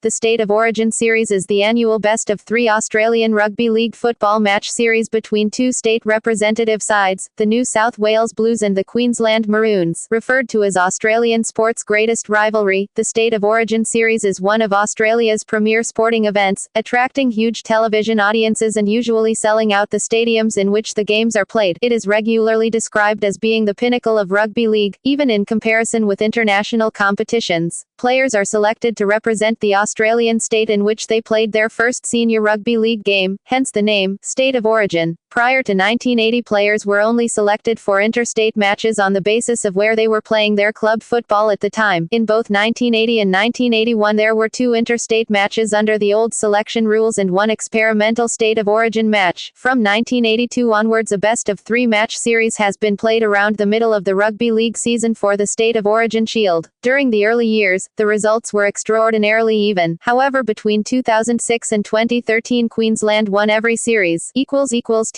The State of Origin Series is the annual best-of-3 Australian Rugby League football match series between two state representative sides, the New South Wales Blues and the Queensland Maroons. Referred to as Australian sport's greatest rivalry, the State of Origin Series is one of Australia's premier sporting events, attracting huge television audiences and usually selling out the stadiums in which the games are played. It is regularly described as being the pinnacle of rugby league, even in comparison with international competitions. Players are selected to represent the Australian state in which they played their first senior rugby league game, hence the name, State of Origin. Prior to 1980, players were only selected for interstate matches on the basis of where they were playing their club football at the time. In both 1980 and 1981 there were 2 interstate matches under the old selection rules and 1 experimental State of Origin match. From 1982 onwards, a best-of-3 match series has been played around the middle of the rugby league season for the State of Origin Shield. During the early years, the results were extraordinarily even. However, between 2006 and 2013 Queensland won every series.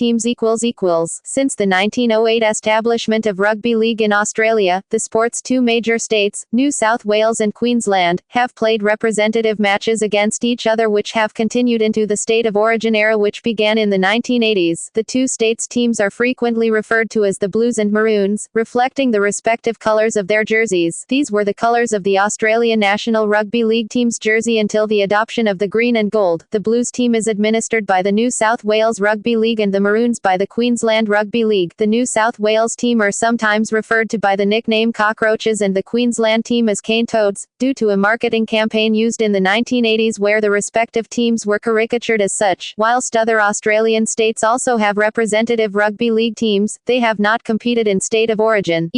Teams. Since the 1908 establishment of rugby league in Australia, the sport's 2 major states, New South Wales and Queensland, have played representative matches against each other which have continued into the State of Origin era which began in the 1980s. The 2 states' teams are frequently referred to as the Blues and Maroons, reflecting the respective colours of their jerseys. These were the colours of the Australian National Rugby League team's jersey until the adoption of the green and gold. The Blues team is administered by the New South Wales Rugby League and the Maroons by the Queensland Rugby League. The New South Wales team are sometimes referred to by the nickname Cockroaches and the Queensland team as Cane Toads, due to a marketing campaign used in the 1980s where the respective teams were caricatured as such. Whilst other Australian states also have representative rugby league teams, they have not competed in State of Origin.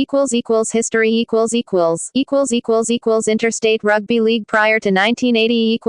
History. Interstate Rugby League prior to 1980.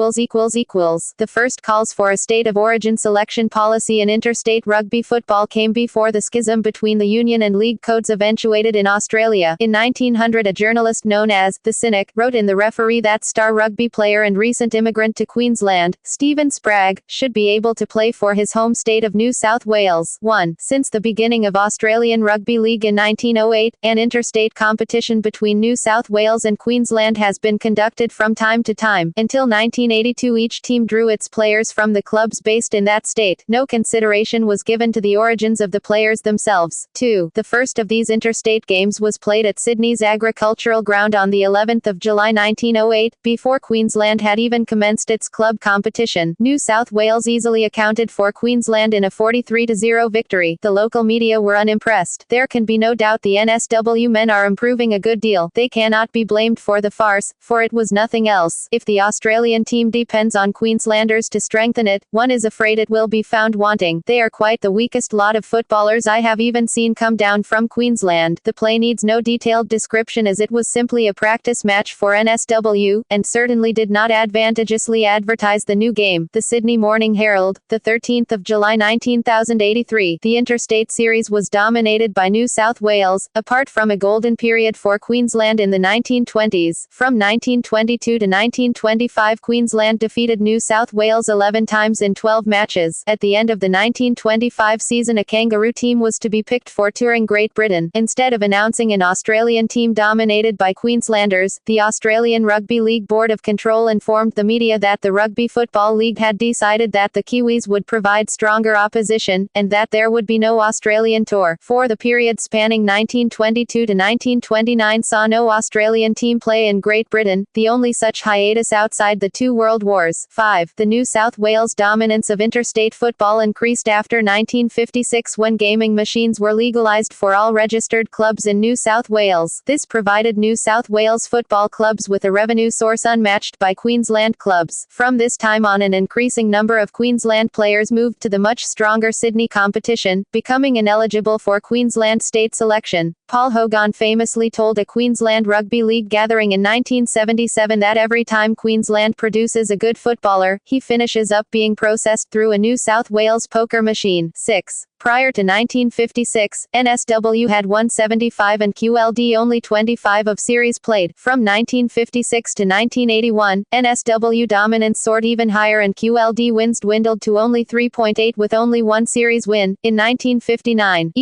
The first calls for a State of Origin selection policy in interstate rugby football came before the schism between the union and league codes eventuated in Australia. In 1900, a journalist known as The Cynic wrote in The Referee that star rugby player and recent immigrant to Queensland, Stephen Spragg, should be able to play for his home state of New South Wales. 1. Since the beginning of Australian Rugby League in 1908, an interstate competition between New South Wales and Queensland has been conducted from time to time. Until 1982 each team drew its players from the clubs based in that state. No consideration was given to the origins of the players themselves. 2. The first of these interstate games was played at Sydney's Agricultural Ground on the 11th of July 1908, before Queensland had even commenced its club competition. New South Wales easily accounted for Queensland in a 43-0 victory. The local media were unimpressed. There can be no doubt the NSW men are improving a good deal. They cannot be blamed for the farce, for it was nothing else. If the Australian team depends on Queenslanders to strengthen it, one is afraid it will be found wanting. They are quite the weakest lot of footballers I have even seen come down from Queensland. The play needs no detailed description as it was simply a practice match for NSW, and certainly did not advantageously advertise the new game. The Sydney Morning Herald, the 13th of July 1983. The interstate series was dominated by New South Wales, apart from a golden period for Queensland in the 1920s. From 1922 to 1925 Queensland defeated New South Wales 11 times in 12 matches. At the end of the 1925 season a kangaroo team was to be picked for touring Great Britain. Instead of announcing an Australian team dominated by Queenslanders, the Australian Rugby League Board of Control informed the media that the Rugby Football League had decided that the Kiwis would provide stronger opposition, and that there would be no Australian tour. For the period spanning 1922 to 1929 saw no Australian team play in Great Britain, the only such hiatus outside the 2 World Wars. 5. The New South Wales dominance of interstate football increased after 1956 when gaming machines were legalised for all registered clubs in New South Wales. This provided New South Wales football clubs with a revenue source unmatched by Queensland clubs. From this time on an increasing number of Queensland players moved to the much stronger Sydney competition, becoming ineligible for Queensland state selection. Paul Hogan famously told a Queensland Rugby League gathering in 1977 that every time Queensland produces a good footballer, he finishes up being processed through a New South Wales poker machine. 6. Prior to 1956, NSW had 175 and QLD only 25 of series played. From 1956 to 1981, NSW dominance soared even higher and QLD wins dwindled to only 3.8 with only one series win. In 1959,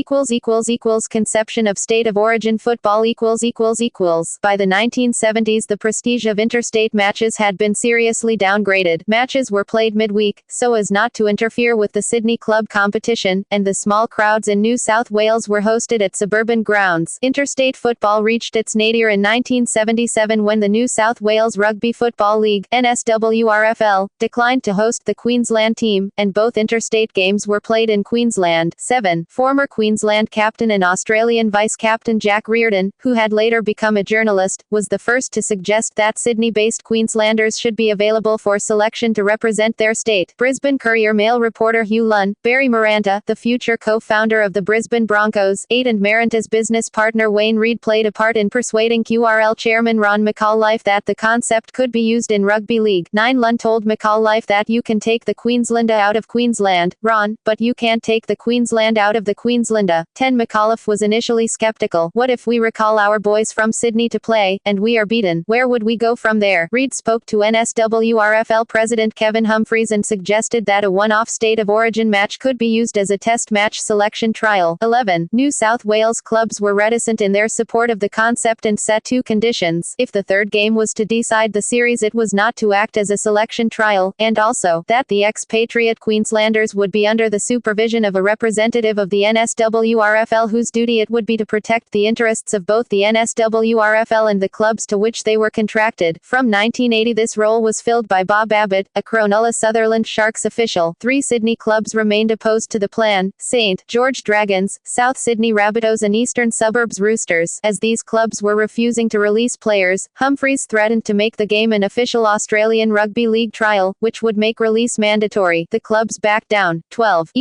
conception of state of origin football By the 1970s, the prestige of interstate matches had been seriously downgraded. Matches were played midweek, so as not to interfere with the Sydney club competition, and the small crowds in New South Wales were hosted at suburban grounds. Interstate football reached its nadir in 1977 when the New South Wales Rugby Football League (NSWRFL) declined to host the Queensland team, and both interstate games were played in Queensland. 7. Former Queensland captain and Australian vice-captain Jack Reardon, who had later become a journalist, was the first to suggest that Sydney-based Queenslanders should be available for selection to represent their state. Brisbane Courier Mail reporter Hugh Lunn, Barry Miranda, the future co-founder of the Brisbane Broncos, and Miranda's business partner Wayne Reid played a part in persuading QRL chairman Ron McAuliffe that the concept could be used in rugby league. 9. Lunn told McAuliffe that you can take the Queenslanda out of Queensland, Ron, but you can't take the Queensland out of the Queenslanda. 10. McAuliffe was initially skeptical. What if we recall our boys from Sydney to play, and we are beaten? Where would we go from there? Reid spoke to NSWRFL president Kevin Humphreys and suggested that a one-off state of origin match could be used as a test match selection trial. 11. New South Wales clubs were reticent in their support of the concept and set two conditions. If the third game was to decide the series, it was not to act as a selection trial, and also, that the expatriate Queenslanders would be under the supervision of a representative of the NSWRFL whose duty it would be to protect the interests of both the NSWRFL and the clubs to which they were contracted. From 1980 this role was filled by Bob Abbott, a Cronulla Sutherland Sharks official. 3. Sydney clubs remained opposed to the plan. St. George Dragons, South Sydney Rabbitohs and Eastern Suburbs Roosters. As these clubs were refusing to release players, Humphreys threatened to make the game an official Australian Rugby League trial, which would make release mandatory. The clubs backed down. 12.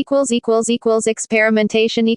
Experimentation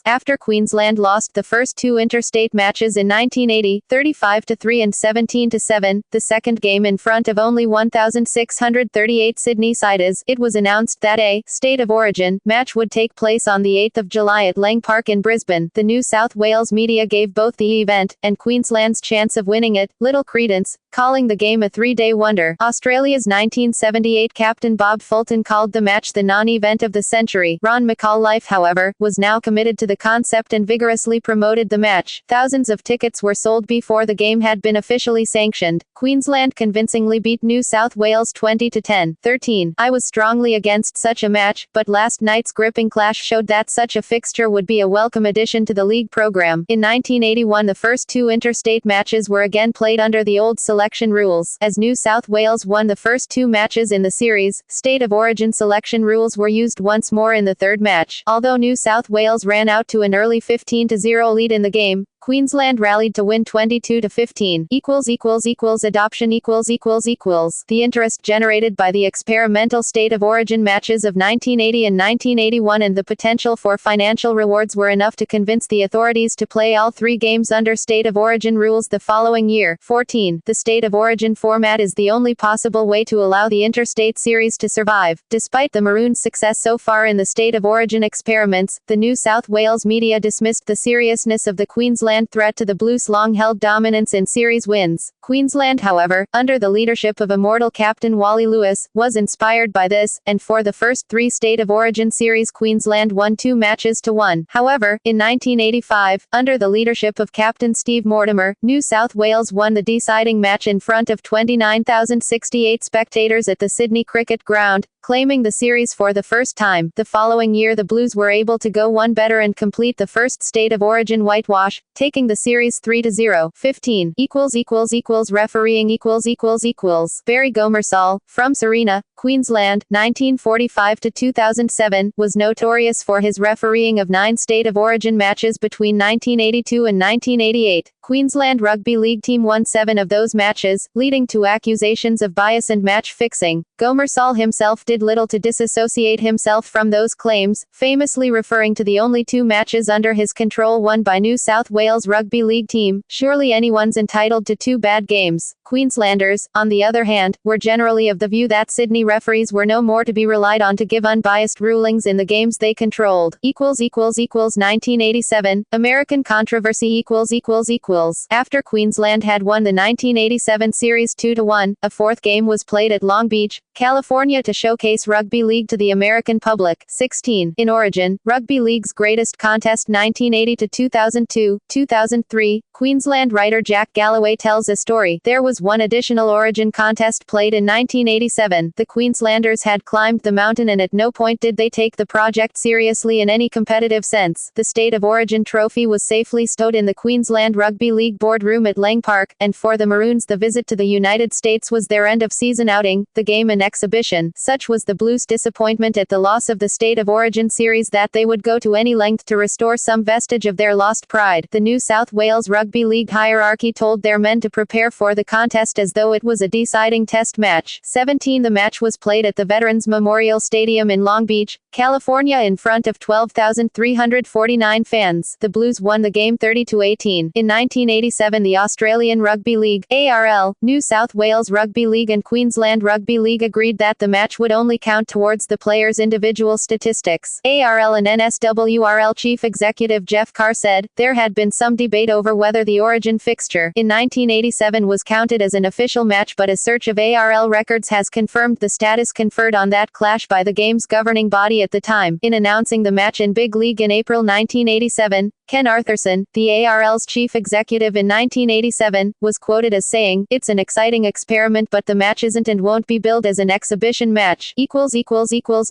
After Queensland lost the first two interstate matches in 1980, 35-3 and 17-7, the second game in front of only 1,638 Sydney-siders, it was announced that a state of origin match would take place on the 8th of July at Lang Park in Brisbane. The New South Wales media gave both the event, and Queensland's chance of winning it, little credence, calling the game a three-day wonder. Australia's 1978 captain Bob Fulton called the match the non-event of the century. Ron McAuliffe, however, was now committed to the concept and vigorously promoted the match. Thousands of tickets were sold before the game had been officially sanctioned. Queensland convincingly beat New South Wales 20-10. 13. I was strongly against such a match, but last night's gripping clash showed that such a fixture would be a welcome addition to the league program. In 1981 the first two interstate matches were again played under the old selection rules. As New South Wales won the first two matches in the series, state of origin selection rules were used once more in the third match. Although New South Wales ran out to an early 15-0 lead in the game, Queensland rallied to win 22-15. Adoption The interest generated by the experimental state of origin matches of 1980 and 1981 and the potential for financial rewards were enough to convince the authorities to play all three games under state of origin rules the following year. 14. The state of origin format is the only possible way to allow the interstate series to survive. Despite the Maroons' success so far in the state of origin experiments, the New South Wales media dismissed the seriousness of the Queensland threat to the Blues' long-held dominance in series wins. Queensland, however, under the leadership of immortal captain Wally Lewis, was inspired by this, and for the first three State of Origin series Queensland won 2-1. However, in 1985, under the leadership of captain Steve Mortimer, New South Wales won the deciding match in front of 29,068 spectators at the Sydney Cricket Ground, claiming the series for the first time. The following year the Blues were able to go one better and complete the first State of Origin whitewash, taking the series 3-0. 15. Refereeing Barry Gomersall, from Serena, Queensland, 1945 to 2007, was notorious for his refereeing of 9 State of Origin matches between 1982 and 1988. Queensland Rugby League team won 7 of those matches, leading to accusations of bias and match fixing. Gomersall himself did little to disassociate himself from those claims, famously referring to the only 2 matches under his control won by New South Wales Wales Rugby League team, surely anyone's entitled to 2 bad games. Queenslanders, on the other hand, were generally of the view that Sydney referees were no more to be relied on to give unbiased rulings in the games they controlled. == 1987, American controversy == After Queensland had won the 1987 series 2-1, a 4th game was played at Long Beach, California to showcase rugby league to the American public. 16. In origin, Rugby League's greatest contest 1980 to 2002, 2003, Queensland writer Jack Galloway tells a story. There was one additional origin contest played in 1987. The Queenslanders had climbed the mountain and at no point did they take the project seriously in any competitive sense. The State of Origin trophy was safely stowed in the Queensland Rugby League boardroom at Lang Park, and for the Maroons the visit to the United States was their end-of-season outing, the game an exhibition. Such was the Blues' disappointment at the loss of the State of Origin series that they would go to any length to restore some vestige of their lost pride. The New South Wales Rugby League hierarchy told their men to prepare for the contest as though it was a deciding test match. 17. The match was played at the Veterans Memorial Stadium in Long Beach, California in front of 12,349 fans. The Blues won the game 30-18. In 1987 the Australian Rugby League, ARL, New South Wales Rugby League and Queensland Rugby League agreed that the match would only count towards the players' individual statistics. ARL and NSWRL Chief Executive Jeff Carr said, there had been some debate over whether the Origin fixture in 1987 was counted as an official match, but a search of ARL records has confirmed the status conferred on that clash by the game's governing body at the time. In announcing the match in Big League in April 1987, Ken Arthurson, the ARL's chief executive in 1987, was quoted as saying, "It's an exciting experiment but the match isn't and won't be billed as an exhibition match." ==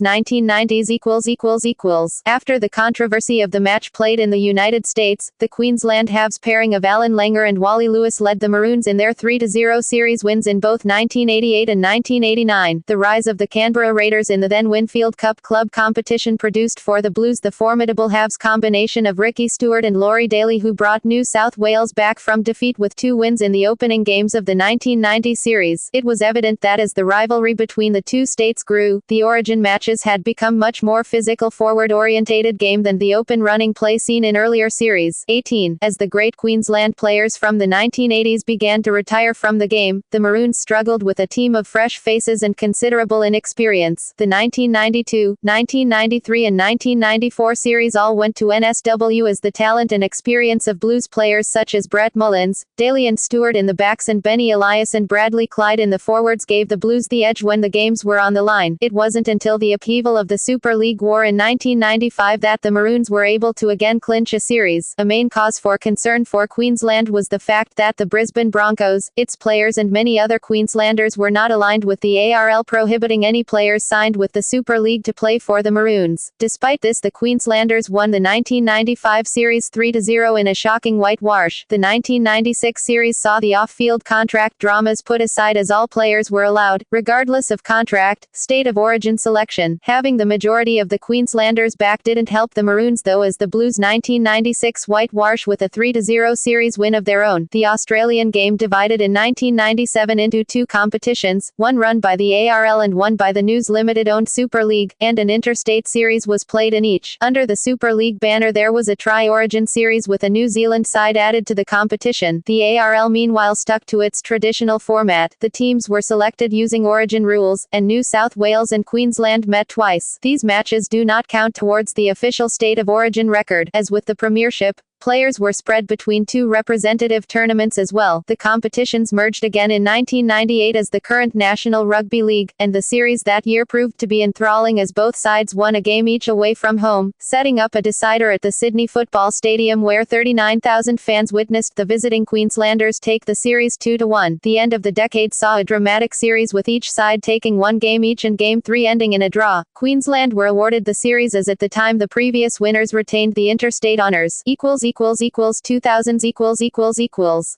1990s == After the controversy of the match played in the United States, the Queensland halves pairing of Alan Langer and Wally Lewis led the Maroons in their 3-0 series wins in both 1988 and 1989. The rise of the Canberra Raiders in the then Winfield Cup club competition produced for the Blues the formidable halves combination of Ricky Stewart and Laurie Daly, who brought New South Wales back from defeat with 2 wins in the opening games of the 1990 series. It was evident that as the rivalry between the two states grew, the Origin matches had become much more physical, forward-orientated game than the open running play seen in earlier series. 18. As the great Queensland players from the 1980s began to retire from the game, the Maroons struggled with a team of fresh faces and considerable inexperience. The 1992, 1993 and 1994 series all went to NSW as the talent and experience of Blues players such as Brett Mullins, Daly and Stewart in the backs and Benny Elias and Bradley Clyde in the forwards gave the Blues the edge when the games were on the line. It wasn't until the upheaval of the Super League War in 1995 that the Maroons were able to again clinch a series. A main cause for concern for Queensland was the fact that the Brisbane Broncos, its players and many other Queenslanders were not aligned with the ARL, prohibiting any players signed with the Super League to play for the Maroons. Despite this, the Queenslanders won the 1995 series 3-0 in a shocking whitewash. The 1996 series saw the off-field contract dramas put aside as all players were allowed, regardless of contract, state of origin selection. Having the majority of the Queenslanders back didn't help the Maroons though, as the Blues' 1996 whitewash with a 3-0 series win of their own. The Australian game divided in 1997 into 2 competitions, one run by the ARL and one by the News Limited-owned Super League, and an interstate series was played in each. Under the Super League banner there was a tri-origin series with a New Zealand side added to the competition. The ARL meanwhile stuck to its traditional format. The teams were selected using origin rules, and New South Wales and Queensland met twice. These matches do not count towards the official state of origin record. As with the Premiership, players were spread between 2 representative tournaments as well. The competitions merged again in 1998 as the current National Rugby League, and the series that year proved to be enthralling as both sides won a game each away from home, setting up a decider at the Sydney Football Stadium where 39,000 fans witnessed the visiting Queenslanders take the series 2-1. The end of the decade saw a dramatic series with each side taking 1 game each and Game 3 ending in a draw. Queensland were awarded the series as at the time the previous winners retained the interstate honours. == 2000s ==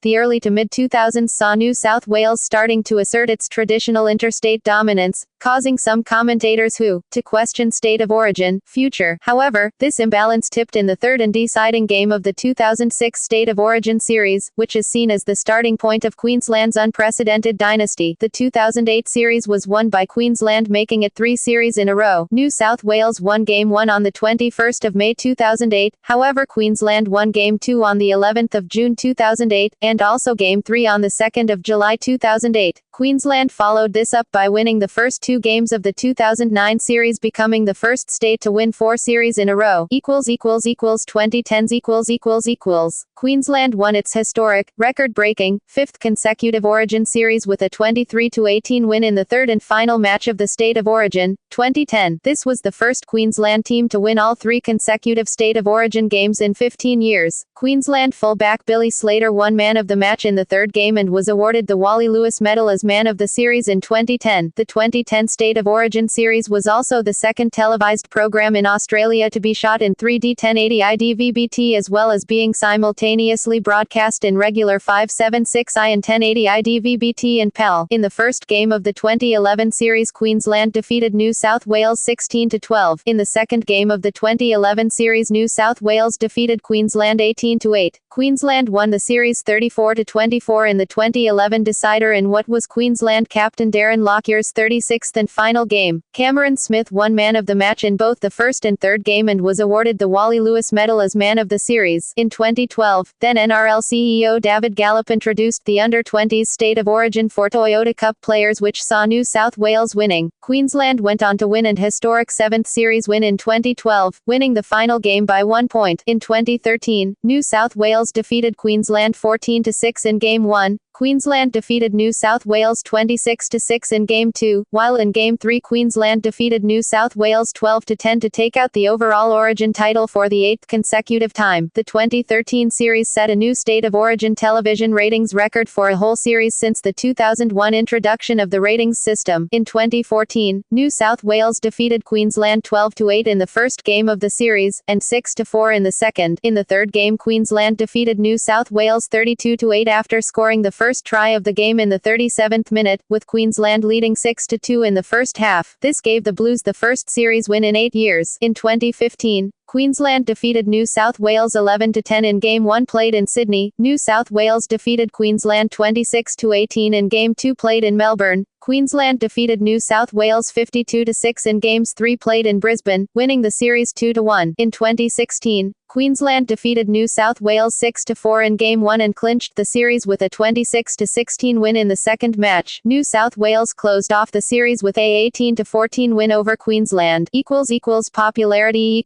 The early to mid-2000s saw New South Wales starting to assert its traditional interstate dominance, causing some commentators to question state of origin future. However, this imbalance tipped in the third and deciding game of the 2006 State of Origin series, which is seen as the starting point of Queensland's unprecedented dynasty. The 2008 series was won by Queensland, making it 3 series in a row. New South Wales won Game 1 on the 21st of May 2008, however Queensland won won Game 2 on the 11th of June 2008, and also Game 3 on the 2nd of July 2008. Queensland followed this up by winning the first 2 games of the 2009 series, becoming the first state to win 4 series in a row. 2010s. Queensland won its historic, record-breaking, 5th consecutive Origin series with a 23-18 win in the third and final match of the State of Origin, 2010. This was the first Queensland team to win all 3 consecutive State of Origin games in 15 years. Queensland fullback Billy Slater won Man of the Match in the third game and was awarded the Wally Lewis Medal as Man of the Series in 2010. The 2010 State of Origin series was also the second televised program in Australia to be shot in 3D 1080 IDVBT, as well as being simultaneously broadcast in regular 576i and 1080 IDVBT and PAL. In the first game of the 2011 series, Queensland defeated New South Wales 16-12. In the second game of the 2011 series, New South Wales defeated Queensland 18-8. Queensland won the series 34-24 in the 2011 decider in what was Queensland captain Darren Lockyer's 36th and final game. Cameron Smith won Man of the Match in both the first and third game and was awarded the Wally Lewis Medal as Man of the Series. In 2012, then NRL CEO David Gallop introduced the Under-20s State of Origin for Toyota Cup players, which saw New South Wales winning. Queensland went on to win an historic 7th series win in 2012, winning the final game by 1 point. In 2013, New South Wales defeated Queensland 14-6 in Game 1. Queensland defeated New South Wales 26-6 in Game 2, while in Game 3 Queensland defeated New South Wales 12-10 to take out the overall Origin title for the 8th consecutive time. The 2013 series set a new State of Origin television ratings record for a whole series since the 2001 introduction of the ratings system. In 2014, New South Wales defeated Queensland 12-8 in the first game of the series, and 6-4 in the second. In the third game, Queensland defeated New South Wales 32-8 after scoring the first try of the game in the 37th minute, with Queensland leading 6-2 in the first half. This gave the Blues the first series win in 8 years. In 2015, Queensland defeated New South Wales 11-10 in Game 1 played in Sydney. New South Wales defeated Queensland 26-18 in Game 2 played in Melbourne. Queensland defeated New South Wales 52-6 in Games 3 played in Brisbane, winning the series 2-1. In 2016, Queensland defeated New South Wales 6-4 in Game 1 and clinched the series with a 26-16 win in the second match. New South Wales closed off the series with a 18-14 win over Queensland. Popularity.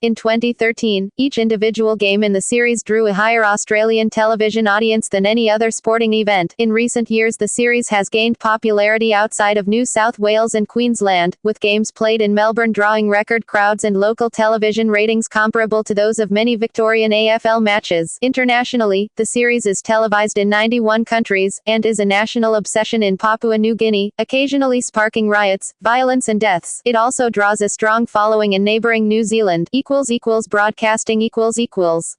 In 2013, each individual game in the series drew a higher Australian television audience than any other sporting event. In recent years, the series has gained popularity outside of New South Wales and Queensland, with games played in Melbourne drawing record crowds and local television ratings comparable to those of many Victorian AFL matches. Internationally, the series is televised in 91 countries, and is a national obsession in Papua New Guinea, occasionally sparking riots, violence and deaths. It also draws a strong following in neighbouring New Zealand. Broadcasting.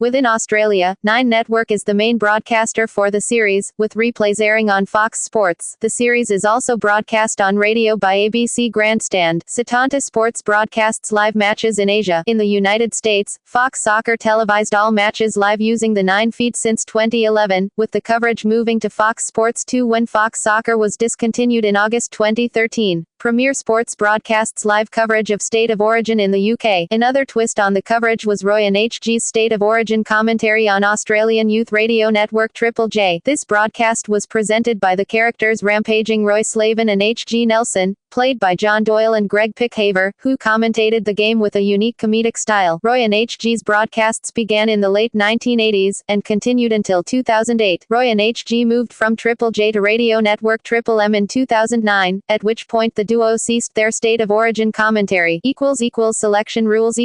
Within Australia, Nine Network is the main broadcaster for the series, with replays airing on Fox Sports. The series is also broadcast on radio by ABC Grandstand. Setanta Sports broadcasts live matches in Asia. In the United States, Fox Soccer televised all matches live using the Nine feed since 2011, with the coverage moving to Fox Sports 2 when Fox Soccer was discontinued in August 2013. Premier Sports broadcasts live coverage of State of Origin in the UK. Another twist on the coverage was Roy and HG's State of Origin commentary on Australian youth radio network Triple J. This broadcast was presented by the characters Rampaging Roy Slavin and H.G. Nelson, played by John Doyle and Greg Pickhaver, who commentated the game with a unique comedic style. Roy and HG's broadcasts began in the late 1980s, and continued until 2008. Roy and HG moved from Triple J to radio network Triple M in 2009, at which point the duo ceased their State of Origin commentary. Selection rules.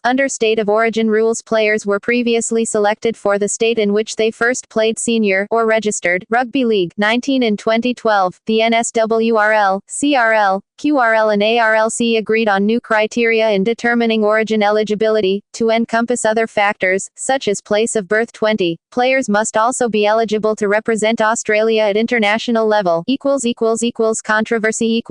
Under State of Origin rules, players were previously selected for the state in which they first played senior, or registered, rugby league. 19 in 2012, the NSWRL, CRL, QRL and ARLC agreed on new criteria in determining Origin eligibility, to encompass other factors, such as place of birth. 20. Players must also be eligible to represent Australia at international level. Controversy.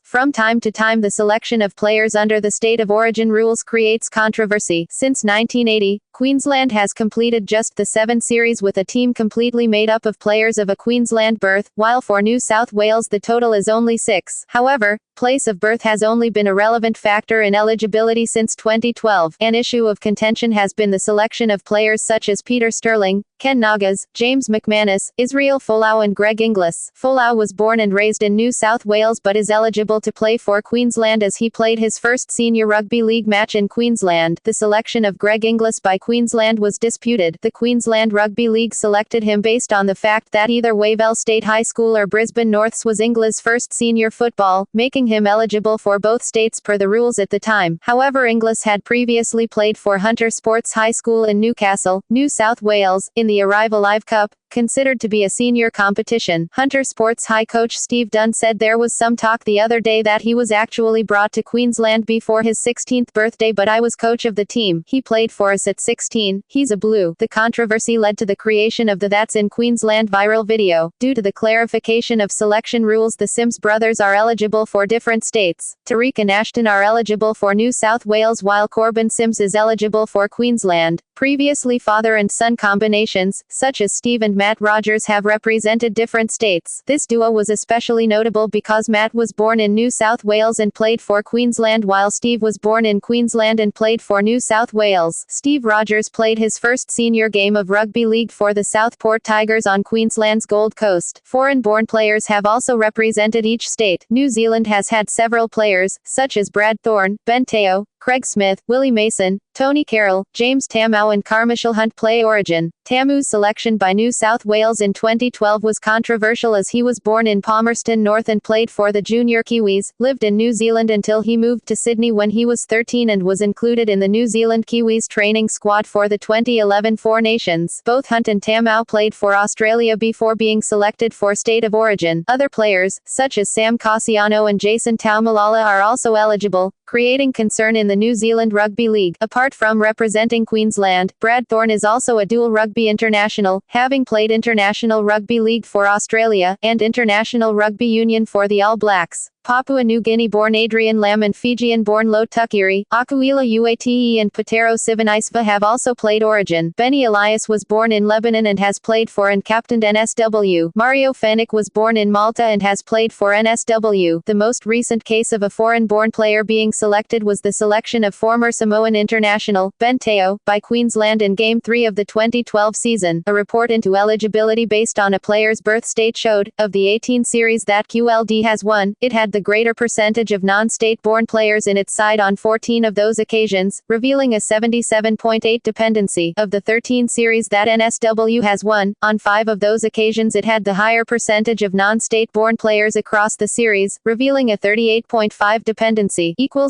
From time to time, the selection of players under the State of Origin rules creates controversy. Since 1980, Queensland has completed just the 7 series with a team completely made up of players of a Queensland birth, while for New South Wales the total is only 6. However, Place of birth has only been a relevant factor in eligibility since 2012. An issue of contention has been the selection of players such as Peter Sterling, Ken Nagas, James McManus, Israel Folau and Greg Inglis. Folau was born and raised in New South Wales but is eligible to play for Queensland as he played his first senior rugby league match in Queensland. The selection of Greg Inglis by Queensland was disputed. The Queensland Rugby League selected him based on the fact that either Wavell State High School or Brisbane Norths was Inglis' first senior football, making him eligible for both states per the rules at the time. However, Inglis had previously played for Hunter Sports High School in Newcastle, New South Wales, in the Arrive Alive Cup, considered to be a senior competition. Hunter Sports High coach Steve Dunn said there was some talk the other day that he was actually brought to Queensland before his 16th birthday, but I was coach of the team. He played for us at 16. He's a Blue. The controversy led to the creation of the That's in Queensland viral video. Due to the clarification of selection rules, the Sims brothers are eligible for different states. Tariq and Ashton are eligible for New South Wales while Corbin Sims is eligible for Queensland. Previously, father and son combinations, such as Steve and Matt Rogers, have represented different states. This duo was especially notable because Matt was born in New South Wales and played for Queensland while Steve was born in Queensland and played for New South Wales. Steve Rogers played his first senior game of rugby league for the Southport Tigers on Queensland's Gold Coast. Foreign-born players have also represented each state. New Zealand has had several players, such as Brad Thorne, Ben Teo, Craig Smith, Willie Mason, Tony Carroll, James Tamou and Carmichael Hunt play Origin. Tamou's selection by New South Wales in 2012 was controversial as he was born in Palmerston North and played for the Junior Kiwis, lived in New Zealand until he moved to Sydney when he was 13 and was included in the New Zealand Kiwis training squad for the 2011 Four Nations. Both Hunt and Tamou played for Australia before being selected for State of Origin. Other players, such as Sam Cassiano and Jason Taumalala, are also eligible, creating concern in the New Zealand Rugby League. Apart from representing Queensland, Brad Thorne is also a dual rugby international, having played International Rugby League for Australia, and International Rugby Union for the All Blacks. Papua New Guinea-born Adrian Lam and Fijian-born Lo Tukiri, Akuila Uate and Patero Sivanaisva have also played Origin. Benny Elias was born in Lebanon and has played for and captained NSW. Mario Fenech was born in Malta and has played for NSW. The most recent case of a foreign-born player being selected was the selection of former Samoan international, Ben Teo, by Queensland in Game 3 of the 2012 season. A report into eligibility based on a player's birth state showed, of the 18 series that QLD has won, it had the greater percentage of non-state-born players in its side on 14 of those occasions, revealing a 77.8 dependency. Of the 13 series that NSW has won, on 5 of those occasions it had the higher percentage of non-state-born players across the series, revealing a 38.5 dependency. Anomalies.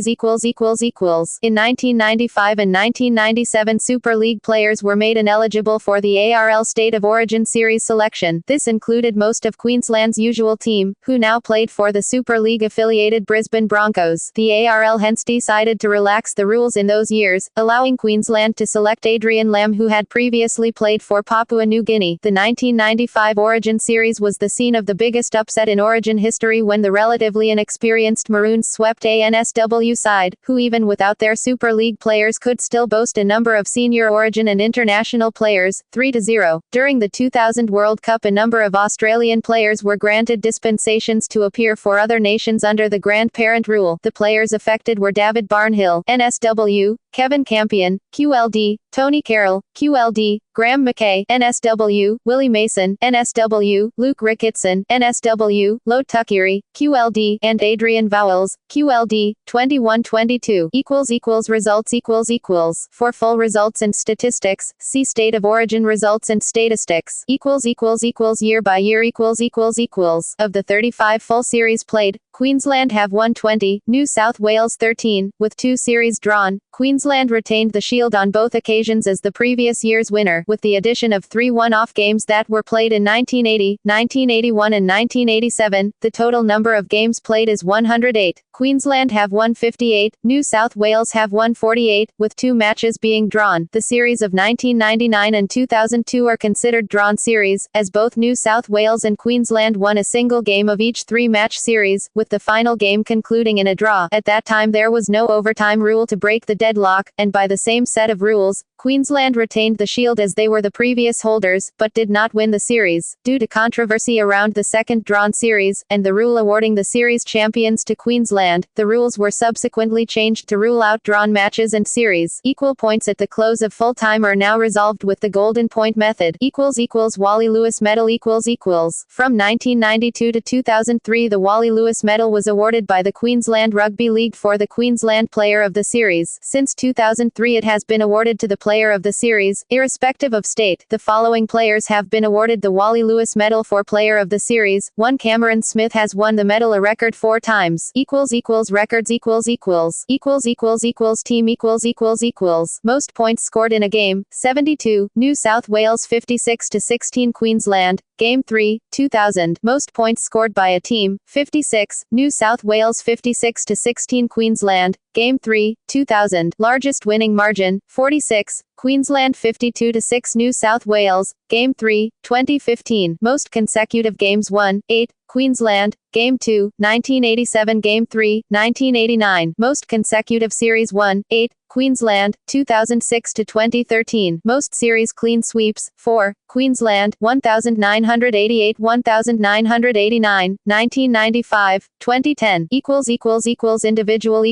In 1995 and 1997, Super League players were made ineligible for the ARL State of Origin Series selection. This included most of Queensland's usual team, who now played for the Super League-affiliated Brisbane Broncos. The ARL hence decided to relax the rules in those years, allowing Queensland to select Adrian Lam, who had previously played for Papua New Guinea. The 1995 Origin Series was the scene of the biggest upset in Origin history when the relatively inexperienced Maroons swept a NSW side, who even without their Super League players could still boast a number of senior Origin and international players, 3-0. During the 2000 World Cup, a number of Australian players were granted dispensations to appear for other nations under the grandparent rule. The players affected were David Barnhill, NSW, Kevin Campion, QLD, Tony Carroll, QLD, Graham McKay, NSW, Willie Mason, NSW, Luke Ricketson, NSW, Lo Tukiri, QLD, and Adrian Vowles, QLD, 21-22. Results. For full results and statistics, see State of Origin results and statistics. Year by year. Of the 35 full series played, Queensland have won 20, New South Wales 13, with 2 series drawn. Queensland retained the shield on both occasions as the previous year's winner, with the addition of 3 one-off games that were played in 1980, 1981 and 1987. The total number of games played is 108. Queensland have won 58, New South Wales have won 48, with 2 matches being drawn. The series of 1999 and 2002 are considered drawn series, as both New South Wales and Queensland won a single game of each 3-match series, with with the final game concluding in a draw. At that time there was no overtime rule to break the deadlock, and by the same set of rules, Queensland retained the Shield as they were the previous holders, but did not win the series, due to controversy around the second drawn series, and the rule awarding the series champions to Queensland. The rules were subsequently changed to rule out drawn matches and series. Equal points at the close of full time are now resolved with the golden point method. Wally Lewis Medal From 1992 to 2003 the Wally Lewis Medal was awarded by the Queensland Rugby League for the Queensland Player of the Series. Since 2003 it has been awarded to the Player of the Series, irrespective of state. The following players have been awarded the Wally Lewis Medal for Player of the Series. 1. Cameron Smith has won the medal a record 4 times. Records Team Most points scored in a game, 72, New South Wales 56-16 Queensland. Game 3, 2000. Most points scored by a team, 56, New South Wales 56-16 Queensland. Game 3, 2000. Largest winning margin, 46, Queensland 52-6 New South Wales. Game 3, 2015. Most consecutive games won, 8, Queensland. Game 2, 1987. Game 3, 1989. Most consecutive series won, 8, Queensland, 2006-2013. Most series clean sweeps, 4, Queensland, 1988, 1989, 1995, 2010. Individual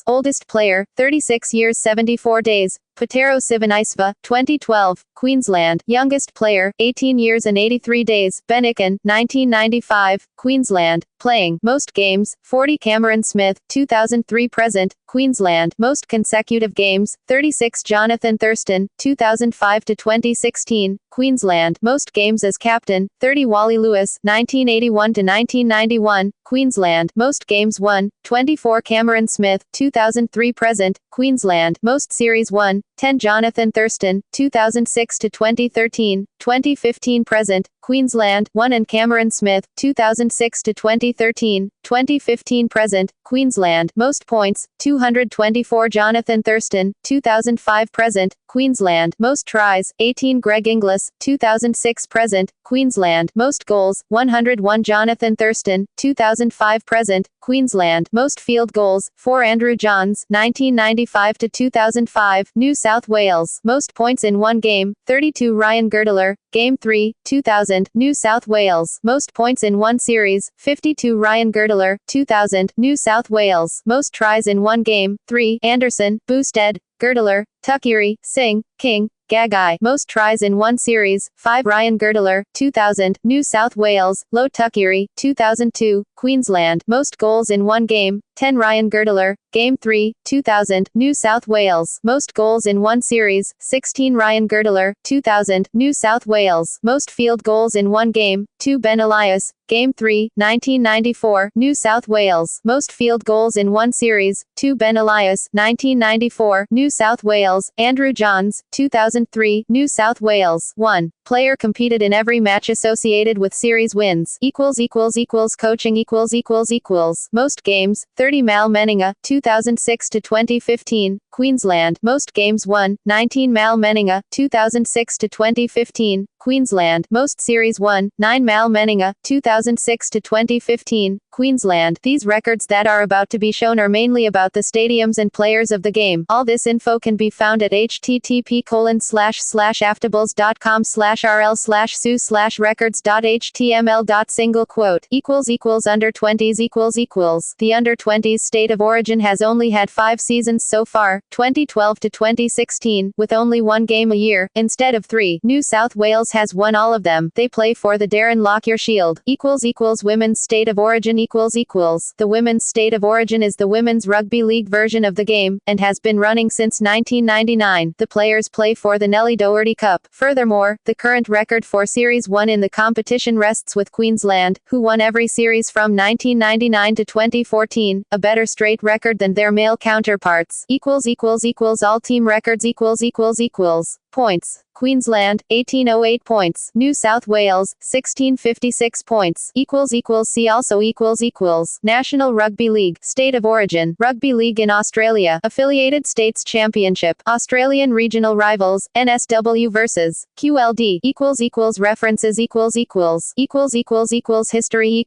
Oldest player, 36 years 74 days. Patero Sivanaisva, 2012, Queensland. Youngest player, 18 years and 83 days. Benican, 1995, Queensland. Playing most games, 40. Cameron Smith, 2003 present, Queensland. Most consecutive games, 36. Jonathan Thurston, 2005-2016, Queensland. Most games as captain, 30. Wally Lewis, 1981-1991, Queensland. Most games won, 24. Cameron Smith, 2003 present, Queensland. Most series won, 10. Jonathan Thurston, 2006-2013, 2015 present, Queensland. 1. And Cameron Smith, 2006-2013, 2015 present, Queensland. Most points, 224. Jonathan Thurston, 2005 present, Queensland. Most tries, 18. Greg Inglis, 2006 present, Queensland. Most goals, 101. Jonathan Thurston, 2005 present, Queensland. Most field goals, 4. Andrew Johns, 1995-2005, New South Wales. Most points in one game, 32. Ryan Girdler, Game 3, 2000, New South Wales. Most points in one series, 52. Ryan Girdler, 2000, New South Wales. Most tries in one game, 3. Anderson, Boosted, Girdler, Tuckiri, Singh, King, Gagai. Most tries in one series, 5. Ryan Girdler, 2000, New South Wales. Low Tuckiri, 2002, Queensland. Most goals in one game, 10. Ryan Girdler, Game 3, 2000, New South Wales. Most goals in one series, 16. Ryan Girdler, 2000, New South Wales. Most field goals in one game, 2. Ben Elias, Game 3, 1994, New South Wales. Most field goals in one series, 2. Ben Elias, 1994, New South Wales. Andrew Johns, 2003, New South Wales. 1. Player competed in every match associated with series wins. Coaching Most games, 30. Mal Meninga, 2006-2015, Queensland. Most games won, 19. Mal Meninga, 2006-2015, Queensland. Most series won, 9. Mal Meninga, 2006-2015, Queensland. These records that are about to be shown are mainly about the stadiums and players of the game. All this info can be found at http://aftables.com/rl/su/records.html.single quote Under 20s The Under 20s State of Origin has only had 5 seasons so far, 2012 to 2016, with only 1 game a year, instead of 3. New South Wales has won all of them. They play for the Darren Lockyer Shield. Women's State of Origin The Women's State of Origin is the women's rugby league version of the game, and has been running since 1999. The players play for the Nellie Doherty Cup. Furthermore, the current record for Series 1 in the competition rests with Queensland, who won every series from 1999 to 2014, a better straight record than their male counterparts. All team records Points. Queensland, 1808 points. New South Wales, 1656 points. See also National Rugby League. State of origin. Rugby League in Australia. Affiliated States Championship. Australian regional rivals. NSW versus QLD. References History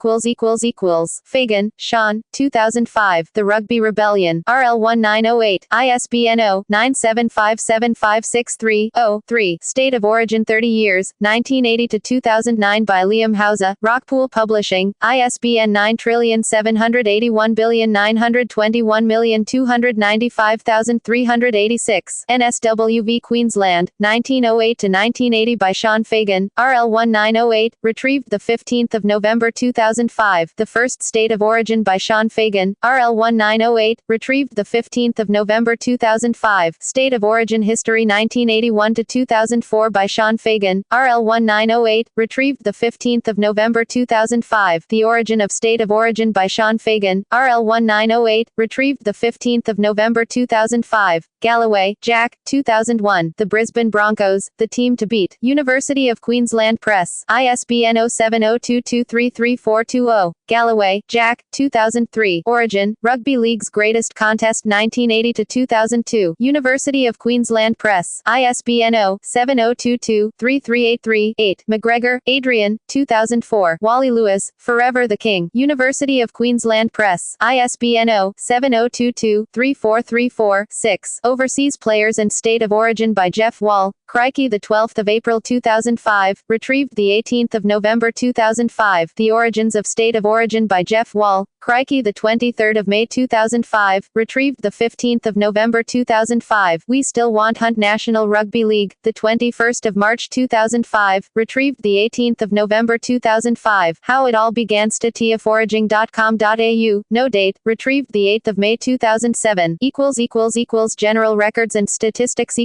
Fagan, Sean, 2005. The Rugby Rebellion. RL1908. ISBN 0-9757563-0-3. State of origin 30 years, 1980 to 2009 by Liam Hauser, Rockpool Publishing, ISBN 9781921295386, NSWV Queensland, 1908 to 1980 by Sean Fagan, RL1908, retrieved 15 November 2005. The First State of Origin by Sean Fagan, RL1908, retrieved 15 November 2005. State of Origin History 1981 to 2004 by Sean Fagan, RL1908, retrieved 15 November 2005. The Origin of State of Origin by Sean Fagan, RL1908, retrieved 15 November 2005. Galloway, Jack, 2001. The Brisbane Broncos, the team to beat. University of Queensland Press. ISBN 0702233420. Galloway, Jack, 2003. Origin, Rugby League's Greatest Contest 1980 to 2002. University of Queensland Press. ISBN 0-7022-3383-8. McGregor, Adrian, 2004. Wally Lewis, Forever the King. University of Queensland Press. ISBN 0-7022-3434-6. Overseas Players and State of Origin by Jeff Wall. Crikey, 12 April 2005. Retrieved 18 November 2005. The Origins of State of Origin by Jeff Wall. Crikey, 23 May 2005. Retrieved 15 November 2005. We Still Want Hunt National Rugby League. 21 March 2005. Retrieved 18 November 2005. How It All Began. statiaforaging.com.au. No date. Retrieved 8 May 2007. General records and statistics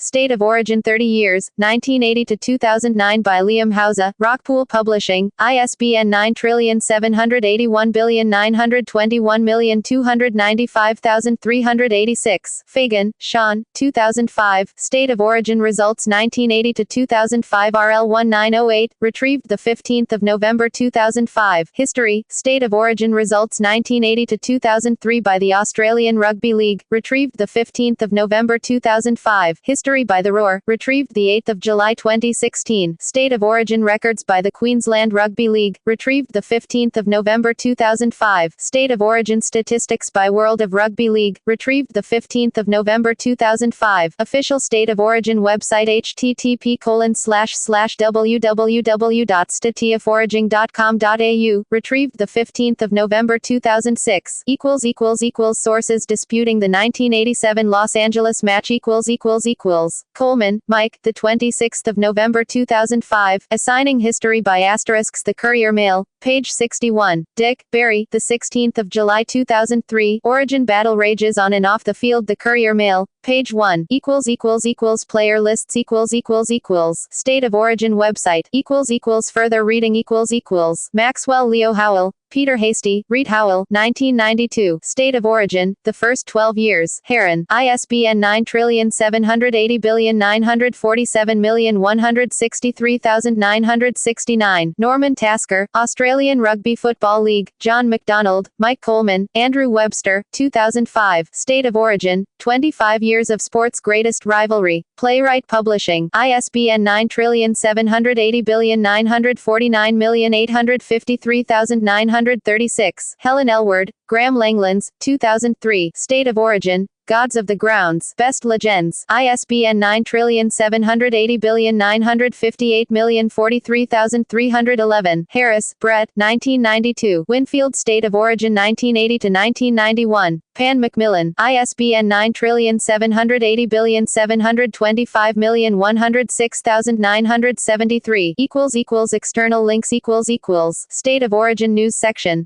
State of Origin 30 years, 1980 to 2009 by Liam Hauser, Rockpool Publishing, ISBN 9781921295386. Fagan, Sean, 2005. State of Origin results 1980 to 2005 RL1908, retrieved 15 November 2005. History, State of Origin results 1980 to 2003 by the Australian Rugby League, retrieved 15 November 2005. History by the Roar, retrieved 8 July 2016. State of Origin records by the Queensland Rugby League, retrieved 15 November 2005. State of Origin statistics by World of Rugby League, retrieved 15 November 2005. Official State of Origin website http://www.statiaforaging.com.au, retrieved 15 November 2006. Sources disputing the 1987 Los Angeles match Coleman, Mike, 26 November 2005, assigning history by asterisks. The Courier Mail, page 61. Dick, Barry, 16 July 2003, Origin battle rages on and off the field. The Courier Mail, page 1. Player lists State of Origin website further reading Maxwell, Leo Howell, Peter Hasty, Reed Howell, 1992. State of Origin, the First 12 Years. Heron, ISBN 9780947163969. Norman Tasker, Australian Rugby Football League. John McDonald, Mike Coleman, Andrew Webster, 2005. State of Origin, 25 Years of Sport's Greatest Rivalry. Playwright Publishing. ISBN 9780949853936. Helen Elward, Graham Langlands, 2003. State of Origin, Gods of the Grounds. Best Legends. ISBN 9780958043311. Harris, Brett, 1992. Winfield State of Origin 1980 to 1991. Pan Macmillan, ISBN 9780725106973. External links State of Origin News section.